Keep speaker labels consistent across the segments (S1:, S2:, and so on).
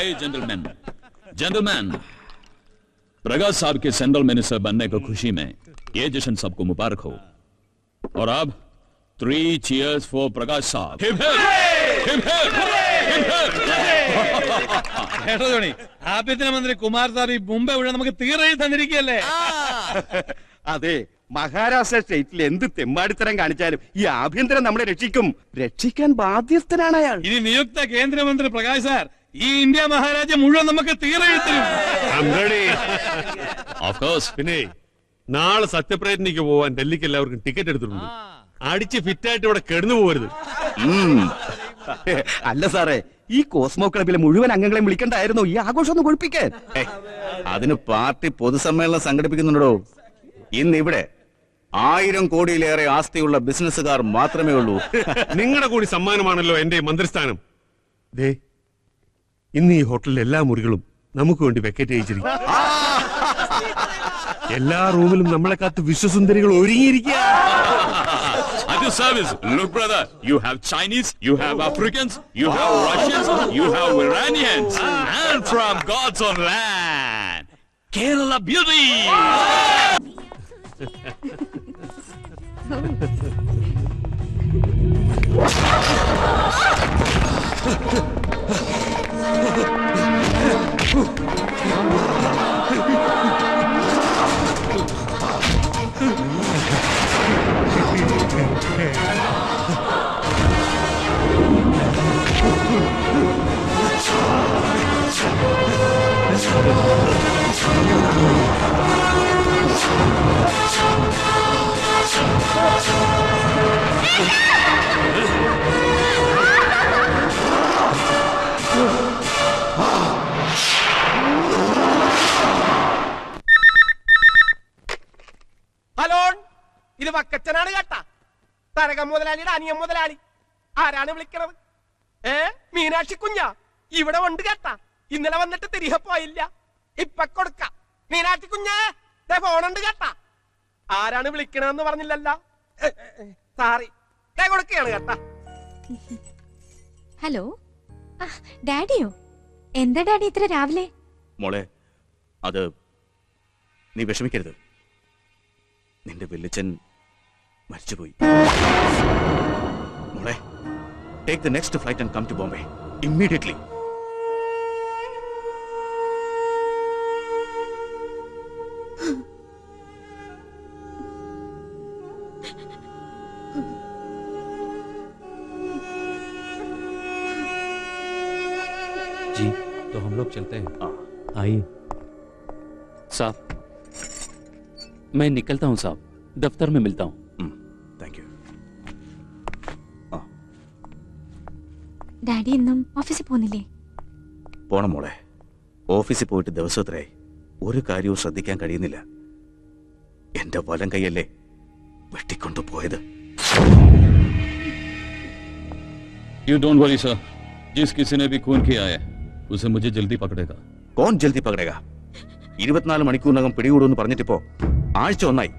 S1: Hey gentlemen, प्रकाश साहब के central minister बनने की खुशी में ये जश्न सबको मुबारक हो। और अब 3 cheers for प्रकाश साहब।
S2: ആഭ്യന്തരമന്ത്രി കുമാർ സാബ് ഈ മുംബൈ ഇവിടെ നമുക്ക് തീരെ തന്നിരിക്കുകയല്ലേ?
S3: അതെ, മഹാരാഷ്ട്ര സ്റ്റേറ്റിൽ എന്ത് തെമ്മാടിത്തരം കാണിച്ചാലും ഈ ആഭ്യന്തരം നമ്മളെ രക്ഷിക്കാൻ ബാധ്യസ്ഥനാണ് അയാൾ.
S2: ഇനി നിയുക്ത കേന്ദ്രമന്ത്രി പ്രകാശ് സാർ ഈ ഇന്ത്യ മഹാരാജ്യം മുഴുവൻ നമുക്ക് തീരെഴുത്തരും.
S4: പിന്നെ നാളെ സത്യപ്രയത്നിക്ക് പോവാൻ ഡൽഹിക്ക് എല്ലാവർക്കും ടിക്കറ്റ് എടുത്തിട്ടുണ്ട്. അടിച്ച് ഫിറ്റായിട്ട് ഇവിടെ കിടന്നു പോകരുത്.
S3: അല്ല സാറേ, ഈ കോസ്മോ ക്ലബിലെ മുഴുവൻ അംഗങ്ങളെയും വിളിക്കണ്ടായിരുന്നു ഈ ആഘോഷം ഒന്ന് കൊഴിപ്പിക്കാൻ.
S5: അതിന് പാർട്ടി പൊതുസമ്മേളനം സംഘടിപ്പിക്കുന്നുണ്ടോ? ഇന്ന് ഇവിടെ 1000 കോടിയിലേറെ ആസ്തിയുള്ള ബിസിനസ്സുകാർ മാത്രമേ ഉള്ളൂ.
S4: നിങ്ങളുടെ കൂടി സമ്മാനമാണല്ലോ എന്റെ മന്ത്രിസ്ഥാനം. ദേ, ഇന്ന് ഈ ഹോട്ടലിലെ എല്ലാ മുറികളും നമുക്ക് വേണ്ടി വെക്കേറ്റ് ചെയ്യിച്ചിരിക്കും. എല്ലാ റൂമിലും നമ്മളെ കാത്ത് വിശ്വസുന്ദരികൾ ഒരുങ്ങിയിരിക്കുക.
S1: At your service. Look, brother, you have Chinese, you have Africans, you have Russians, you have Iranians, and from God's own land, Kerala beauty.
S6: Hello, ഇത് വക്കച്ചനാണ് കേട്ടാ. തരകം മുതലാളിയുടെ അനിയൻ മുതലാളി. ആരാണ് വിളിക്കണത്? മീനാക്ഷി കുഞ്ഞാ ഇവിടെ ഉണ്ട് കേട്ടാ. ഇന്നലെ വന്നിട്ട് തിരികെ പോയില്ല. ഇപ്പൊ കൊടുക്ക. മീനാക്ഷി കുഞ്ഞേ, ഫോണുണ്ട് കേട്ടാ. ആരാണ് വിളിക്കണെന്ന് പറഞ്ഞില്ലല്ലോ. സാറി, കൊടുക്കുകയാണ് കേട്ടാ.
S7: ഹലോ, ഡാഡിയോ? എന്താ ഡാഡി ഇത്ര രാവിലെ?
S5: മോളെ, അത് നീ വിഷമിക്കരുത്. നിന്റെ വല്യച്ഛൻ മരിച്ചുപോയി. മോളെ, take the next flight and come to Bombay immediately.
S8: जी, तो हम लोग चलते हैं। आइए
S9: साहब, मैं निकलता हूँ साहब, दफ्तर में मिलता हूँ।
S5: Thank you.
S7: ഡാഡി ഇന്നും ഓഫീസിൽ പോകുന്നില്ലേ?
S5: പോണം മോളെ. ഓഫീസിൽ പോയിട്ട് ദിവസത്രയായി. ഒരു കാര്യവും ശ്രദ്ധിക്കാൻ കഴിയുന്നില്ല. എന്റെ വലം കൈയല്ലേ വെട്ടിക്കൊണ്ടു പോയത്.
S1: You don't worry, sir. जिस किसी ने भी खून किया है उसे मुझे जल्दी पकड़ेगा.
S5: കോൺ ജൽദി പകടേഗാ. 24 മണിക്കൂറിനകം പിടികൂടുമെന്ന് പറഞ്ഞിട്ടിപ്പോ ആഴ്ച ഒന്നായി.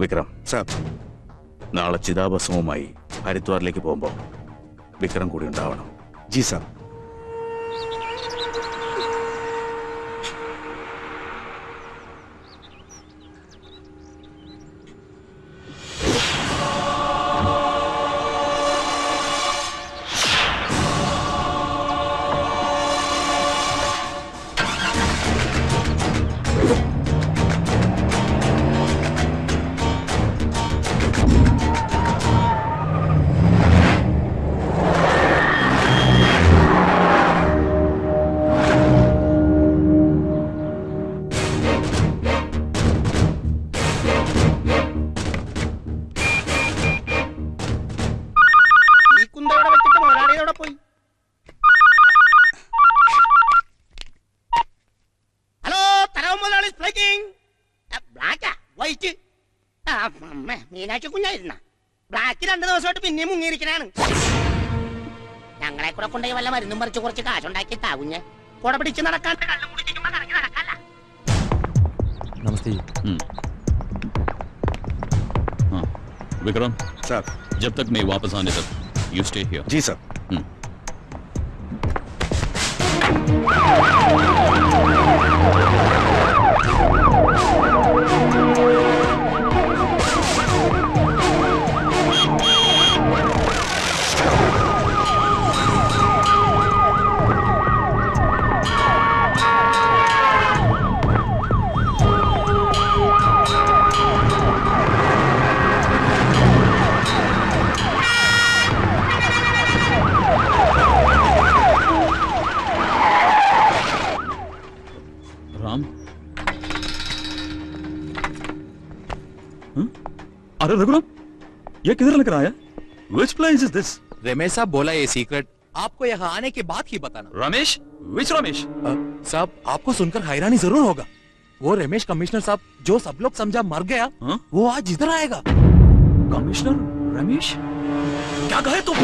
S5: വിക്രം സാർ, നാളെ ചിതാഭസ്മവുമായി ഹരിദ്വാറിലേക്ക് പോകുമ്പോ വിക്രം കൂടി ഉണ്ടാവണം. ജി സാർ.
S6: മീനാക്ഷി കുഞ്ഞായിരുന്ന ബ്ലാക്ക് 2 ദിവസമായിട്ട് പിന്നെ മുങ്ങിയിരിക്കണാണ്. ഞങ്ങളെ കൂടെ കൊണ്ടുപോയി വല്ല മരുന്നും പറിച്ച് കുറച്ച് കാശുണ്ടാക്കി താകുഞ്ഞ് കൂടെ പിടിച്ച് നടക്കാണ്ട് കള്ളും കുടിച്ചിരിക്കുമ്പോ കറങ്ങി നടക്കല്ല.
S8: नमस्ते जी।
S1: हाँ विक्रम सर, जब तक मैं वापस आने तक यू स्टे हियर.
S5: जी सर.
S1: राम, अरे रघुराम, ये किधर लग रहा है? Which place is this?
S10: Ramesh साहब बोला ये सीक्रेट आपको यहाँ आने के बाद ही बताना।
S1: रमेश? Which रमेश?
S10: साहब आपको सुनकर हैरानी जरूर होगा। वो रमेश कमिश्नर साहब जो सब लोग समझा मर गया, वो आज इधर आएगा।
S1: कमिश्नर रमेश? क्या कहे तुम?